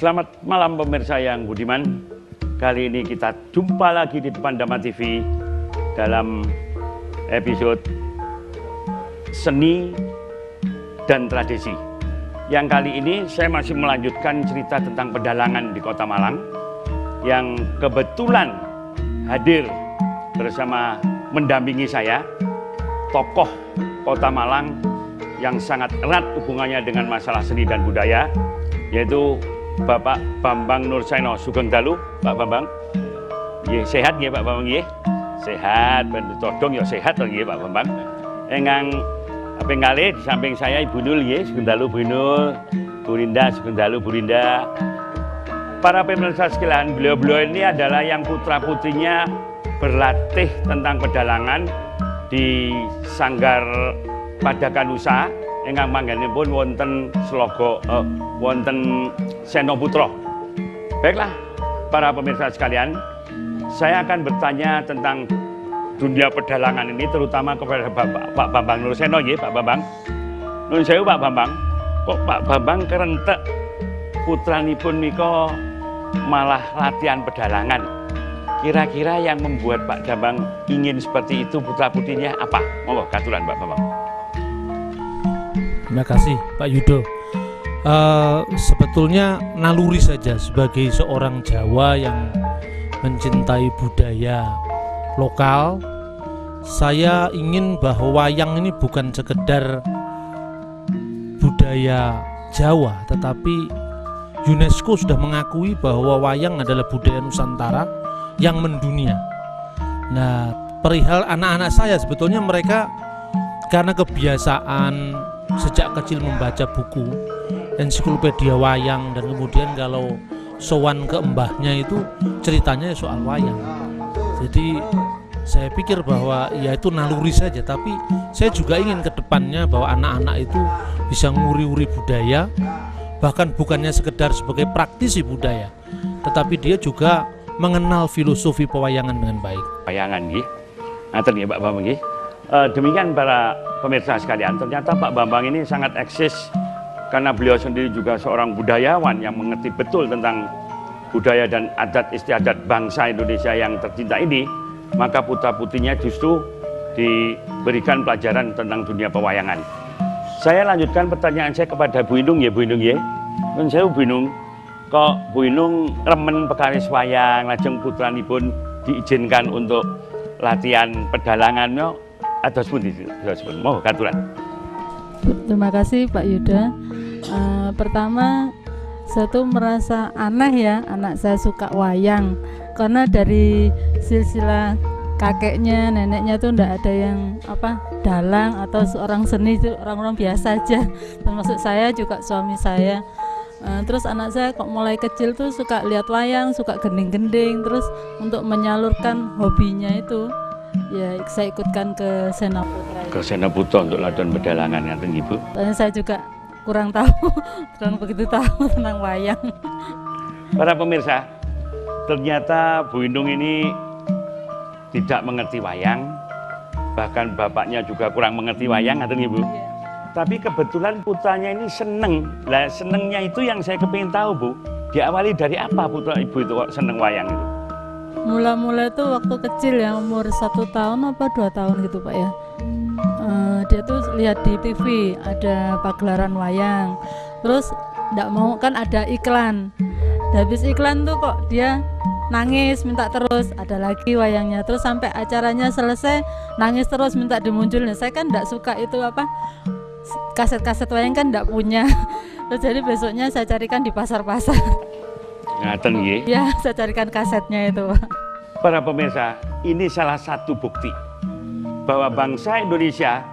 Selamat malam pemirsa yang budiman. Kali ini kita jumpa lagi di depan Dhamma TV dalam episode Seni dan Tradisi. Yang kali ini saya masih melanjutkan cerita tentang pedalangan di Kota Malang yang kebetulan hadir bersama mendampingi saya, tokoh Kota Malang yang sangat erat hubungannya dengan masalah seni dan budaya, yaitu Bapak Bambang Nurseno Sugeng Dalu. Pak Bambang, sehat ya Pak Bambang ya? Sehat, bantu todong ya sehat ya Pak Bambang. Engang penggale di samping saya Ibu Nul ya, Sugeng Dalu Bu Nul, Bu Rinda Sugeng Dalu Bu Rinda. Para pemirsa sekalian, beliau-beliau ini adalah yang putra-putrinya berlatih tentang pedalangan di Sanggar Padakanusa ingkang manggenipun wonten Slogo wonten Senoputra. Baiklah para pemirsa sekalian, saya akan bertanya tentang dunia pedalangan ini terutama kepada Pak Bambang Nurseno nggih, Pak Bambang. Nuwun sewu Pak Bambang. Kok Pak Bambang kerentek putranipun nika malah latihan pedalangan. Kira-kira yang membuat Pak Bambang ingin seperti itu putra-putrinya apa? Monggo katuran Pak Bambang. Terima kasih Pak Yudo. Sebetulnya naluri saja sebagai seorang Jawa yang mencintai budaya lokal. Saya ingin bahwa wayang ini bukan sekedar budaya Jawa, tetapi UNESCO sudah mengakui bahwa wayang adalah budaya Nusantara yang mendunia. Nah, perihal anak-anak saya sebetulnya mereka karena kebiasaan sejak kecil membaca buku ensiklopedia wayang, dan kemudian kalau sowan ke mbahnya itu ceritanya soal wayang. Jadi saya pikir bahwa ya itu naluri saja, tapi saya juga ingin ke depannya bahwa anak-anak itu bisa nguri-uri budaya, bahkan bukannya sekedar sebagai praktisi budaya, tetapi dia juga mengenal filosofi pewayangan dengan baik. Wayangan nggih. Ngaten nggih Pak Bambang nggih. Demikian para pemirsa sekalian, ternyata Pak Bambang ini sangat eksis karena beliau sendiri juga seorang budayawan yang mengerti betul tentang budaya dan adat istiadat bangsa Indonesia yang tercinta ini. Maka putra-putrinya justru diberikan pelajaran tentang dunia pewayangan. Saya lanjutkan pertanyaan saya kepada Bu Inung ya, Bu Inung ya. Nun saya Bu Inung, kok Bu Inung remen pekaris wayang, lajeng putranipun diizinkan untuk latihan pedalangannya ados pundi? Mau katuran. Terima kasih Pak Yuda. Pertama, saya tuh merasa aneh ya anak saya suka wayang, karena dari silsilah kakeknya, neneknya tuh enggak ada yang dalang atau seorang seni, itu orang-orang biasa aja. Termasuk saya juga suami saya. Terus anak saya kok mulai kecil tuh suka lihat wayang, suka gending-gending. Terus untuk menyalurkan hobinya itu, ya saya ikutkan ke Senoputra. Ke Senoputra untuk latihan pedalangan ngaten Ibu. Dan saya juga kurang tahu, kurang begitu tahu tentang wayang. Para pemirsa, ternyata Bu Inung ini tidak mengerti wayang, bahkan bapaknya juga kurang mengerti wayang ngaten Ibu. Tapi kebetulan putranya ini seneng. Lah senengnya itu yang saya kepingin tahu Bu. Diawali dari apa putra Ibu itu kok seneng wayang itu? Mula-mula itu waktu kecil ya, umur 1 tahun apa 2 tahun gitu Pak ya. Dia tuh lihat di TV ada pagelaran wayang. Terus enggak mau, kan ada iklan. Habis iklan tuh kok dia nangis minta terus ada lagi wayangnya. Terus sampai acaranya selesai nangis terus minta dimunculin. Saya kan enggak suka itu kaset-kaset wayang kan enggak punya. Terus jadi besoknya saya carikan di pasar-pasar. Ngaten nggih. Ya, saya carikan kasetnya itu. Para pemirsa, ini salah satu bukti bahwa bangsa Indonesia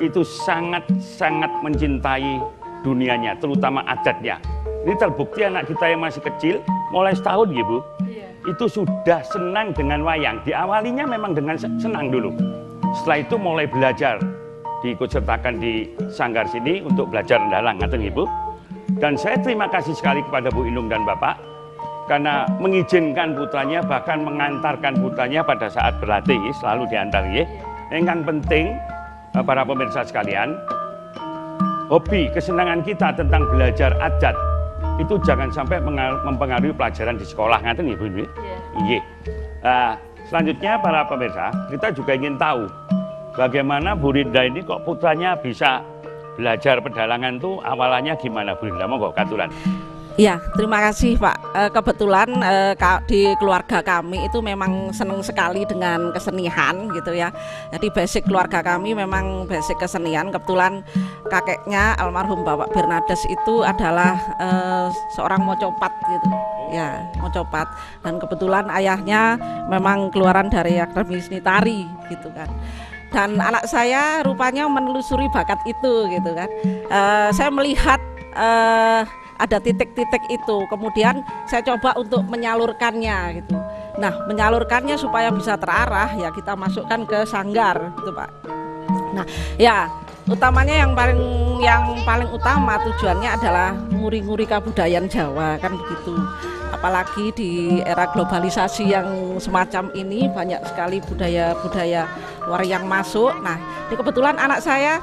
itu sangat-sangat mencintai dunianya, terutama adatnya. Ini terbukti anak kita yang masih kecil, mulai setahun ya Bu, itu sudah senang dengan wayang. Diawalinya memang dengan senang dulu. Setelah itu mulai belajar, diikutsertakan di sanggar sini untuk belajar dalang, ngaten Ibu. Dan saya terima kasih sekali kepada Bu Inung dan Bapak karena mengizinkan putranya, bahkan mengantarkan putranya pada saat berlatih, selalu diantar ya. Yang penting para pemirsa sekalian, hobi kesenangan kita tentang belajar adat itu jangan sampai mempengaruhi pelajaran di sekolah. Ngaten nggih Bu Indri? Nggih. Selanjutnya para pemirsa, kita juga ingin tahu bagaimana Bu Rinda ini kok putranya bisa belajar pedalangan tuh awalannya gimana Bu Rinda? Monggo katuran. Ya, terima kasih Pak. Kebetulan di keluarga kami itu memang senang sekali dengan kesenian gitu ya. Jadi basic keluarga kami memang basic kesenian. Kebetulan kakeknya almarhum Bapak Bernades itu adalah seorang mocopat gitu. Ya, mocopat. Dan kebetulan ayahnya memang keluaran dari Akademi Seni Tari gitu kan. Dan anak saya rupanya menelusuri bakat itu gitu kan. Saya melihat ada titik-titik itu, kemudian saya coba untuk menyalurkannya gitu. Nah, menyalurkannya supaya bisa terarah ya kita masukkan ke sanggar gitu Pak. Nah, ya utamanya yang paling utama tujuannya adalah nguri-nguri kebudayaan Jawa kan begitu. Apalagi di era globalisasi yang semacam ini banyak sekali budaya-budaya luar yang masuk. Nah, ini kebetulan anak saya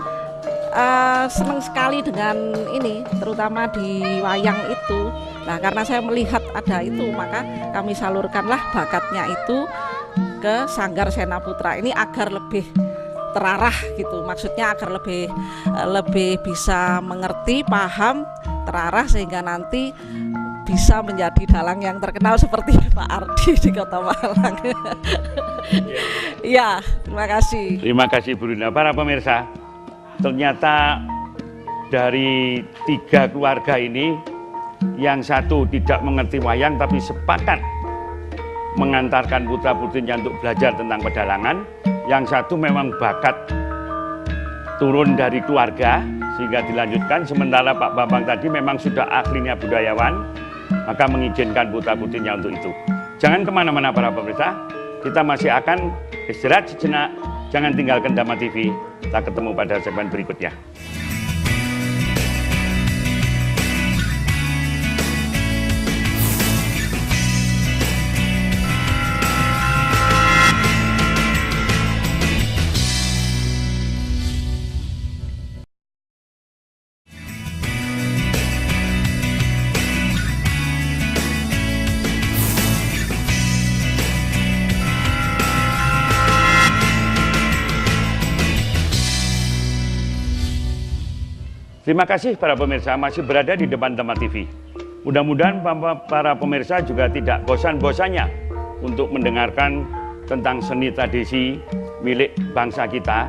senang sekali dengan ini, terutama di wayang itu. Nah, karena saya melihat ada itu, maka kami salurkanlah bakatnya itu ke Sanggar Sena Putra ini agar lebih terarah gitu. Maksudnya agar lebih bisa mengerti, paham, terarah sehingga nanti bisa menjadi dalang yang terkenal seperti Pak Ardi di Kota Malang. Ya, terima kasih. Terima kasih Bu Rinda. Para pemirsa, ternyata dari 3 keluarga ini, yang satu tidak mengerti wayang tapi sepakat mengantarkan putra-putrinya untuk belajar tentang pedalangan. Yang satu memang bakat turun dari keluarga sehingga dilanjutkan. Sementara Pak Bambang tadi memang sudah ahlinya budayawan, maka mengizinkan putra-putrinya untuk itu. Jangan kemana-mana para pemirsa, kita masih akan istirahat sejenak. Jangan tinggalkan Dhamma TV. Kita ketemu pada segmen berikutnya. Terima kasih para pemirsa masih berada di depan Dhamma TV. Mudah-mudahan para pemirsa juga tidak bosan-bosannya untuk mendengarkan tentang seni tradisi milik bangsa kita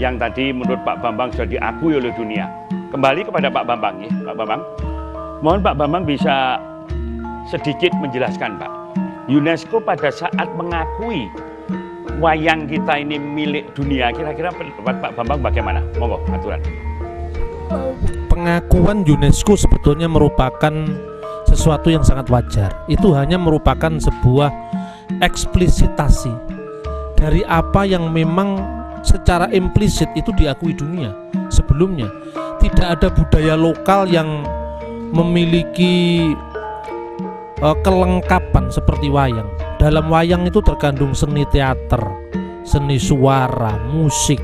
yang tadi menurut Pak Bambang sudah diakui oleh dunia. Kembali kepada Pak Bambang ya, Pak Bambang. Mohon Pak Bambang bisa sedikit menjelaskan Pak. UNESCO pada saat mengakui wayang kita ini milik dunia, kira-kira pendapat Pak Bambang bagaimana? Monggo aturan. Pengakuan UNESCO sebetulnya merupakan sesuatu yang sangat wajar. Itu hanya merupakan sebuah eksplisitasi dari apa yang memang secara implisit itu diakui dunia. Sebelumnya tidak ada budaya lokal yang memiliki kelengkapan seperti wayang. Dalam wayang itu terkandung seni teater, seni suara, musik,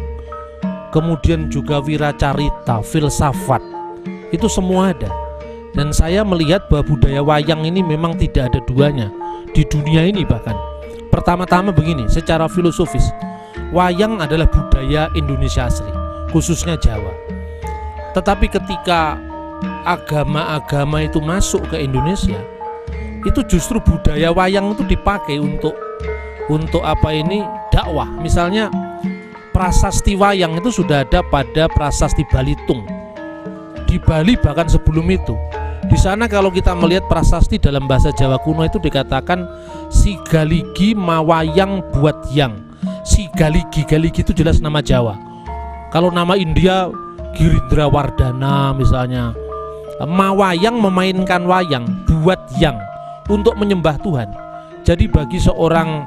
kemudian juga wiracarita, filsafat, itu semua ada. Dan saya melihat bahwa budaya wayang ini memang tidak ada duanya di dunia ini. Bahkan pertama-tama begini, secara filosofis wayang adalah budaya Indonesia asli, khususnya Jawa. Tetapi ketika agama-agama itu masuk ke Indonesia, itu justru budaya wayang itu dipakai untuk dakwah. Misalnya prasasti wayang itu sudah ada pada prasasti Balitung di Bali, bahkan sebelum itu. Di sana kalau kita melihat prasasti dalam bahasa Jawa kuno itu dikatakan sigaligi mawayang buat yang. Sigaligi, galigi itu jelas nama Jawa. Kalau nama India Girindra Wardana misalnya. Mawayang memainkan wayang buat yang, untuk menyembah Tuhan. Jadi bagi seorang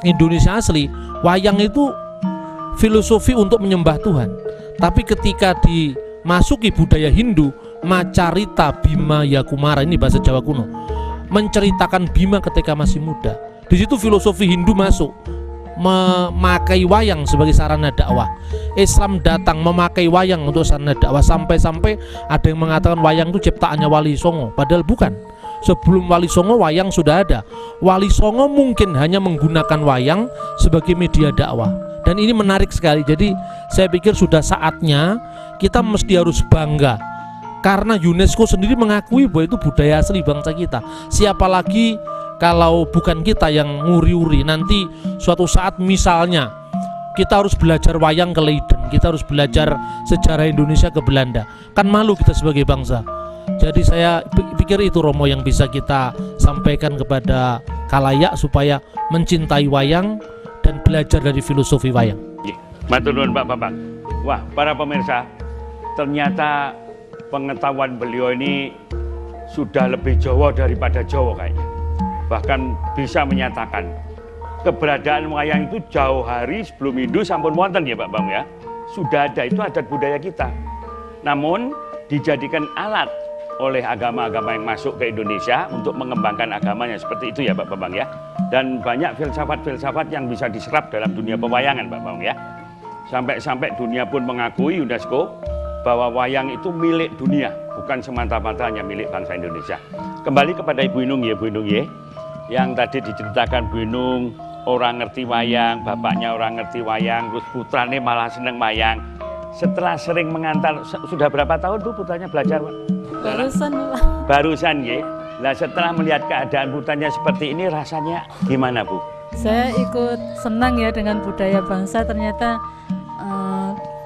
Indonesia asli, wayang itu filosofi untuk menyembah Tuhan. Tapi ketika dimasuki budaya Hindu, macarita Bima Yakumara, ini bahasa Jawa kuno, menceritakan Bima ketika masih muda. Di situ filosofi Hindu masuk, memakai wayang sebagai sarana dakwah. Islam datang memakai wayang untuk sarana dakwah, sampai-sampai ada yang mengatakan wayang itu ciptaannya Wali Songo, padahal bukan. Sebelum Wali Songo wayang sudah ada. Wali Songo mungkin hanya menggunakan wayang sebagai media dakwah. Dan ini menarik sekali. Jadi saya pikir sudah saatnya kita mesti harus bangga, karena UNESCO sendiri mengakui bahwa itu budaya asli bangsa kita. Siapa lagi kalau bukan kita yang nguri-uri. Nanti suatu saat misalnya kita harus belajar wayang ke Leiden, kita harus belajar sejarah Indonesia ke Belanda, kan malu kita sebagai bangsa. Jadi saya pikir itu Romo yang bisa kita sampaikan kepada khalayak supaya mencintai wayang dan belajar dari filosofi wayang. Matur nuwun Pak Bambang. Wah, para pemirsa, ternyata pengetahuan beliau ini sudah lebih Jawa daripada Jawa kayaknya. Bahkan bisa menyatakan keberadaan wayang itu jauh hari sebelum Hindu sampun wonten ya Pak Bambang ya. Sudah ada, itu adat budaya kita. Namun dijadikan alat oleh agama-agama yang masuk ke Indonesia untuk mengembangkan agamanya, seperti itu ya Pak Bambang ya. Dan banyak filsafat-filsafat yang bisa diserap dalam dunia pewayangan Pak Bambang ya. Sampai-sampai dunia pun mengakui UNESCO bahwa wayang itu milik dunia, bukan semata-mata hanya milik bangsa Indonesia. Kembali kepada Ibu Inung ya, Bu Inung ya. Yang tadi diceritakan Bu Inung, orang ngerti wayang, bapaknya orang ngerti wayang, terus putranya malah seneng wayang. Setelah sering mengantar, sudah berapa tahun Bu putranya belajar Pak? Barusan ya. Nah setelah melihat keadaan putranya seperti ini, rasanya gimana Bu? Saya ikut senang ya dengan budaya bangsa. Ternyata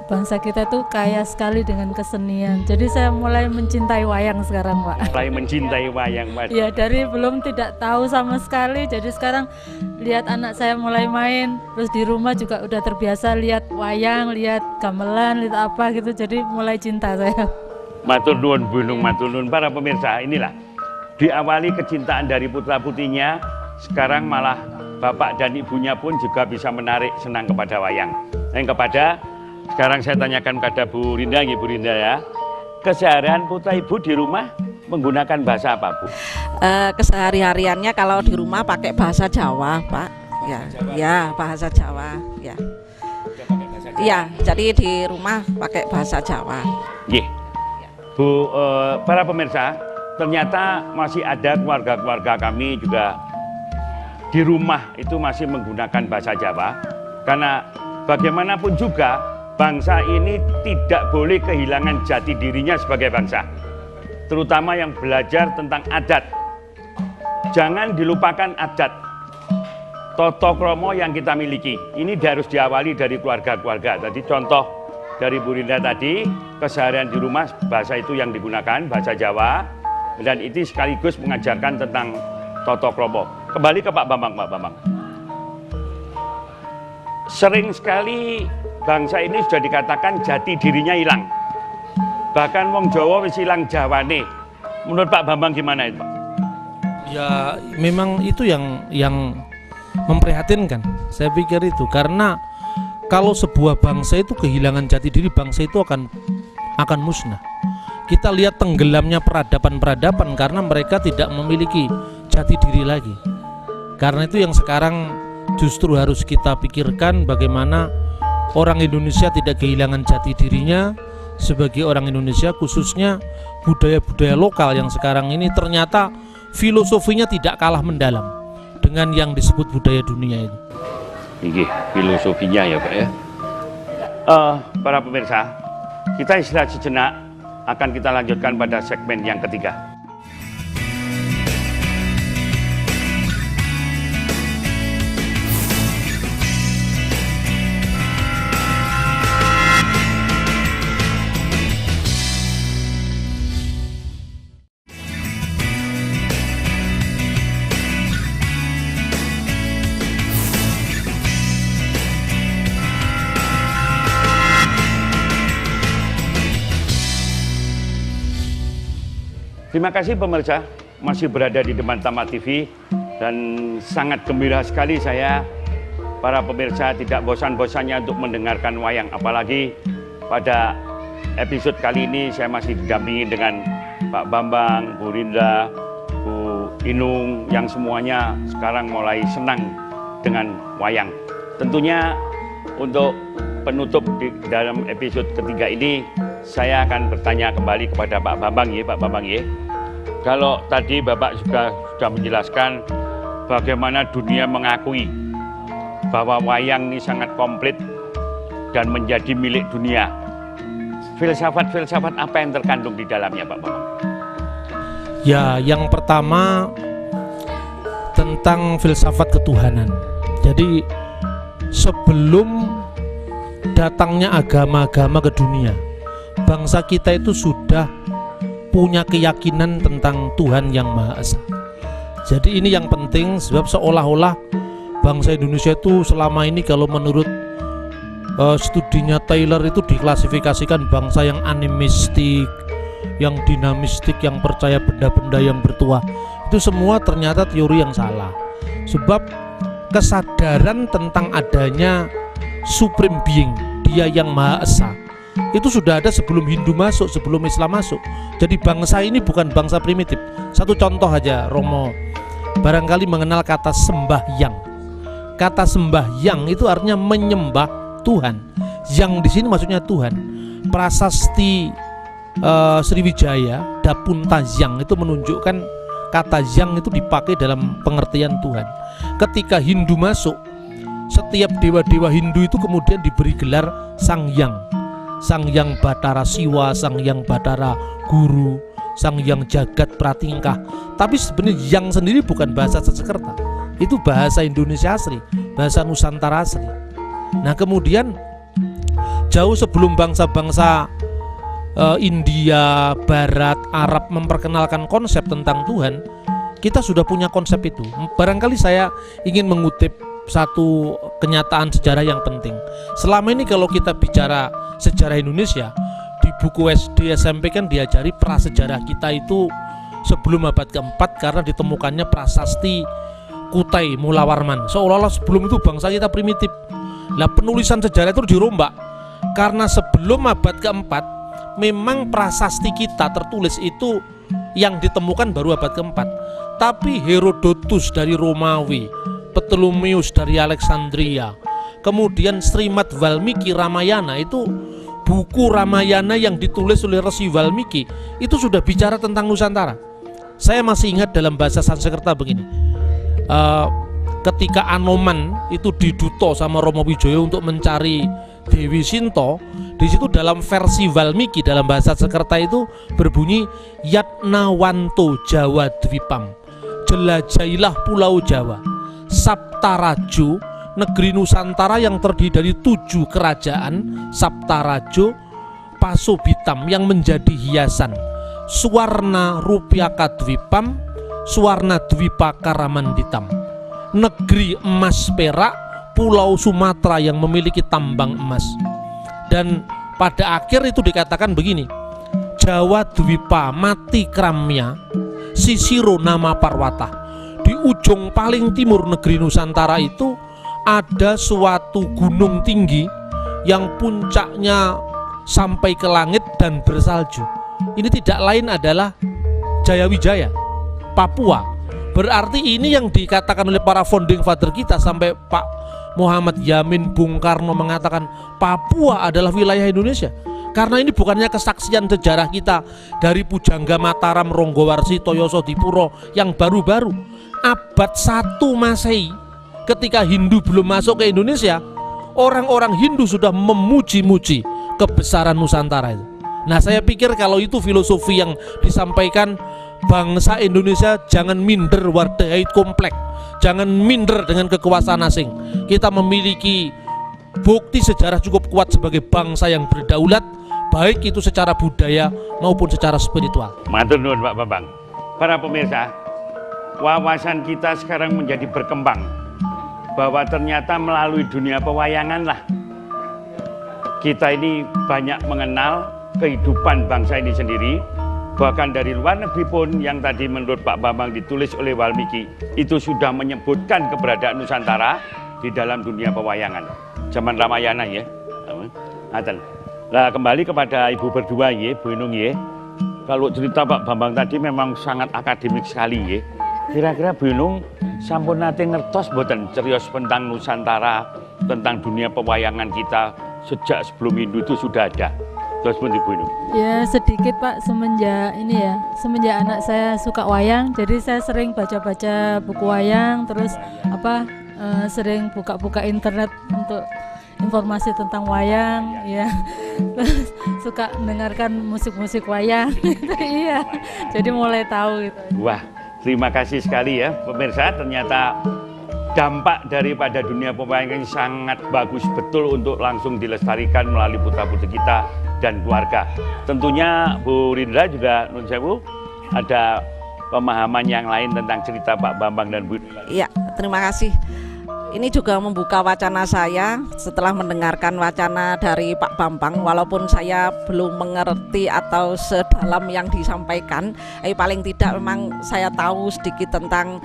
bangsa kita tuh kaya sekali dengan kesenian. Jadi saya mulai mencintai wayang sekarang Pak. Mulai mencintai wayang Pak. Ya dari belum tidak tahu sama sekali. Jadi sekarang lihat anak saya mulai main, terus di rumah juga udah terbiasa lihat wayang, lihat gamelan, lihat apa gitu. Jadi mulai cinta saya. Matur nuwun Bu Inung, matur nuwun para pemirsa. Inilah diawali kecintaan dari putra-putrinya, sekarang malah bapak dan ibunya pun juga bisa menarik senang kepada wayang. Yang kepada sekarang saya tanyakan kepada Bu Rinda, Bu Rinda ya. Keseharian putra ibu di rumah menggunakan bahasa apa Bu? Kesehari-hariannya kalau di rumah pakai bahasa Jawa Pak. Ya bahasa Jawa. Ya. Iya, jadi di rumah pakai bahasa Jawa. Nggih. Bu, para pemirsa, ternyata masih ada keluarga-keluarga kami juga di rumah itu masih menggunakan bahasa Jawa. Karena bagaimanapun juga bangsa ini tidak boleh kehilangan jati dirinya sebagai bangsa. Terutama yang belajar tentang adat. Jangan dilupakan adat. Toto kromo yang kita miliki. Ini harus diawali dari keluarga-keluarga. Tadi contoh dari Bu Rinda tadi, keseharian di rumah bahasa itu yang digunakan, bahasa Jawa. Dan itu sekaligus mengajarkan tentang toto kromo. Kembali ke Pak Bambang, Pak Bambang. Sering sekali bangsa ini sudah dikatakan jati dirinya hilang. Bahkan wong Jawa wis hilang Jawane. Menurut Pak Bambang gimana itu Pak? Ya memang itu yang memprihatinkan. Saya pikir itu karena kalau sebuah bangsa itu kehilangan jati diri, bangsa itu akan musnah. Kita lihat tenggelamnya peradaban-peradaban karena mereka tidak memiliki jati diri lagi. Karena itu yang sekarang justru harus kita pikirkan bagaimana orang Indonesia tidak kehilangan jati dirinya sebagai orang Indonesia, khususnya budaya-budaya lokal yang sekarang ini ternyata filosofinya tidak kalah mendalam dengan yang disebut budaya dunia itu. Ini filosofinya ya Pak ya. Para pemirsa, kita istirahat sejenak, akan kita lanjutkan pada segmen yang ketiga. Terima kasih pemirsa, masih berada di depan Tama TV dan sangat gembira sekali saya para pemirsa tidak bosan-bosannya untuk mendengarkan wayang. Apalagi pada episode kali ini saya masih didampingi dengan Pak Bambang, Bu Rinda, Bu Inung yang semuanya sekarang mulai senang dengan wayang. tentunya untuk penutup di dalam episode ketiga ini, saya akan bertanya kembali kepada Pak Bambang ya, Pak Bambang ya. Kalau tadi Bapak sudah menjelaskan bagaimana dunia mengakui bahwa wayang ini sangat komplit dan menjadi milik dunia. Filsafat-filsafat apa yang terkandung di dalamnya, Pak Bambang? Ya, yang pertama tentang filsafat ketuhanan. Jadi sebelum datangnya agama-agama ke dunia, bangsa kita itu sudah punya keyakinan tentang Tuhan yang Maha Esa. Jadi ini yang penting, sebab seolah-olah bangsa Indonesia itu selama ini kalau menurut studinya Taylor itu diklasifikasikan bangsa yang animistik, yang dinamistik, yang percaya benda-benda yang bertuah. Itu semua ternyata teori yang salah. Sebab kesadaran tentang adanya supreme being, dia yang Maha Esa, itu sudah ada sebelum Hindu masuk, sebelum Islam masuk. Jadi bangsa ini bukan bangsa primitif. Satu contoh aja, Romo barangkali mengenal kata sembahyang. Kata sembahyang itu artinya menyembah Tuhan. Yang di sini maksudnya Tuhan. Prasasti Sriwijaya Dapunta Yang itu menunjukkan kata yang itu dipakai dalam pengertian Tuhan. Ketika Hindu masuk, setiap dewa-dewa Hindu itu kemudian diberi gelar Sang Yang. Sang Yang Batara Siwa, Sang Yang Batara Guru, Sang Yang Jagat Pratingkah. Tapi sebenarnya yang sendiri bukan bahasa Sanskerta. Itu bahasa Indonesia asli, bahasa Nusantara asli. Nah kemudian jauh sebelum bangsa-bangsa India, Barat, Arab memperkenalkan konsep tentang Tuhan, kita sudah punya konsep itu. Barangkali saya ingin mengutip satu kenyataan sejarah yang penting. Selama ini kalau kita bicara sejarah Indonesia, di buku SD SMP kan diajari prasejarah kita itu sebelum abad keempat karena ditemukannya prasasti Kutai Mulawarman. Seolah-olah sebelum itu bangsa kita primitif. Nah penulisan sejarah itu dirombak karena sebelum abad keempat memang prasasti kita tertulis itu yang ditemukan baru abad keempat. Tapi Herodotus dari Romawi, Ptolemeus dari Alexandria, kemudian Srimad Valmiki Ramayana, itu buku Ramayana yang ditulis oleh Resi Valmiki itu sudah bicara tentang Nusantara. Saya masih ingat dalam bahasa Sanskerta begini, ketika Anoman itu diduto sama Romo Wijoyo untuk mencari Dewi Sinto, di situ dalam versi Valmiki dalam bahasa Sanskerta itu berbunyi Yatnawanto Jawa Dwipam, jelajahilah pulau Jawa, Saptarajo, negeri Nusantara yang terdiri dari 7 kerajaan, Saptarajo, Pasobitam yang menjadi hiasan, Suwarna Rupiaka Dwipam, Suwarna Dwipaka Ramanditam, negeri emas perak, Pulau Sumatera yang memiliki tambang emas. Dan pada akhir itu dikatakan begini, Jawa Dwipa Mati Kramya Sisiro Nama Parwata. Di ujung paling timur negeri Nusantara itu ada suatu gunung tinggi yang puncaknya sampai ke langit dan bersalju. Ini tidak lain adalah Jayawijaya, Papua. Berarti ini yang dikatakan oleh para founding father kita sampai Pak Muhammad Yamin, Bung Karno mengatakan Papua adalah wilayah Indonesia. Karena ini bukannya kesaksian sejarah kita dari Pujangga Mataram, Ronggowarsi, Toyoso Dipuro yang baru-baru. Abad 1 Masehi, ketika Hindu belum masuk ke Indonesia, orang-orang Hindu sudah memuji-muji kebesaran Nusantara itu. Nah saya pikir kalau itu filosofi yang disampaikan, bangsa Indonesia jangan minder wardahait komplek, jangan minder dengan kekuasaan asing. Kita memiliki bukti sejarah cukup kuat sebagai bangsa yang berdaulat, baik itu secara budaya maupun secara spiritual. Matur nuwun Pak Bambang. Para pemirsa, wawasan kita sekarang menjadi berkembang bahwa ternyata melalui dunia pewayangan lah kita ini banyak mengenal kehidupan bangsa ini sendiri. Bahkan dari luar negeri pun yang tadi menurut Pak Bambang ditulis oleh Valmiki itu sudah menyebutkan keberadaan Nusantara di dalam dunia pewayangan zaman Ramayana ya. Nah kembali kepada ibu berdua ya, Bu Inung ya. Kalau cerita Pak Bambang tadi memang sangat akademik sekali ya. Kira-kira Bu Yunung sampun nate ngertos boten cerios tentang Nusantara, tentang dunia pewayangan kita sejak sebelum Hindu itu sudah ada. Terus pun Bu Yunung. Ya sedikit Pak, semenjak ini ya, semenjak anak saya suka wayang, jadi saya sering baca-baca buku wayang, terus sering buka-buka internet untuk informasi tentang wayang, ya. Terus suka mendengarkan musik-musik wayang, iya. Jadi mulai tahu gitu. Wah, terima kasih sekali ya pemirsa. Ternyata dampak daripada dunia pewayangan sangat bagus betul untuk langsung dilestarikan melalui putra-putri kita dan keluarga. Tentunya Bu Rindra juga nun sewu ada pemahaman yang lain tentang cerita Pak Bambang dan Bu. Iya, terima kasih. Ini juga membuka wacana saya setelah mendengarkan wacana dari Pak Bambang, walaupun saya belum mengerti atau sedalam yang disampaikan, paling tidak memang saya tahu sedikit tentang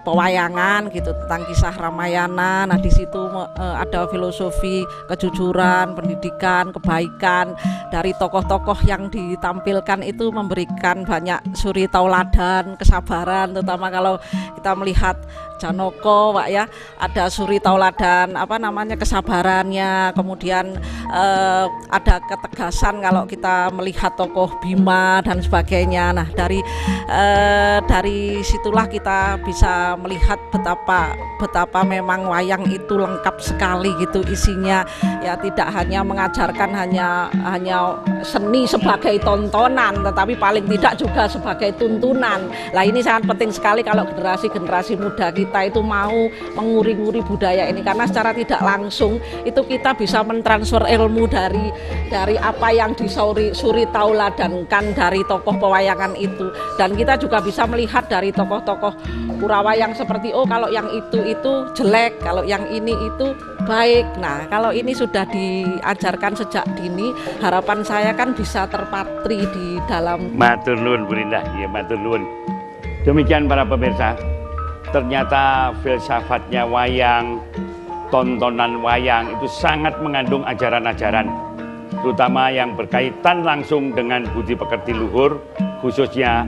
pewayangan gitu, tentang kisah Ramayana. Nah di situ ada filosofi kejujuran, pendidikan, kebaikan dari tokoh-tokoh yang ditampilkan itu memberikan banyak suri tauladan, kesabaran, terutama kalau kita melihat Janoko, Pak ya, ada suri tauladan kesabarannya, kemudian ada ketegasan kalau kita melihat tokoh Bima dan sebagainya. Nah dari situlah kita bisa melihat betapa memang wayang itu lengkap sekali gitu isinya, ya tidak hanya mengajarkan hanya seni sebagai tontonan, tetapi paling tidak juga sebagai tuntunan. Lah ini sangat penting sekali kalau generasi muda kita itu mau menguri-nguri budaya ini, karena secara tidak langsung itu kita bisa mentransfer ilmu dari apa yang disuri tauladankan dari tokoh pewayangan itu, dan kita juga bisa melihat dari tokoh-tokoh purawayang seperti kalau yang itu jelek, kalau yang ini itu baik. Nah kalau ini sudah diajarkan sejak dini, harapan saya kan bisa terpatri di dalam. Matur nuwun Bu Rinda, ya matur nuwun. Demikian para pemirsa, ternyata filsafatnya wayang, tontonan wayang itu sangat mengandung ajaran-ajaran, terutama yang berkaitan langsung dengan budi pekerti luhur, khususnya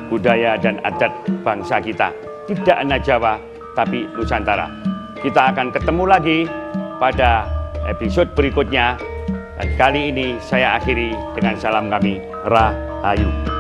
budaya dan adat bangsa kita. Tidak hanya Jawa, tapi Nusantara. Kita akan ketemu lagi pada episode berikutnya. Dan kali ini saya akhiri dengan salam kami, Rahayu.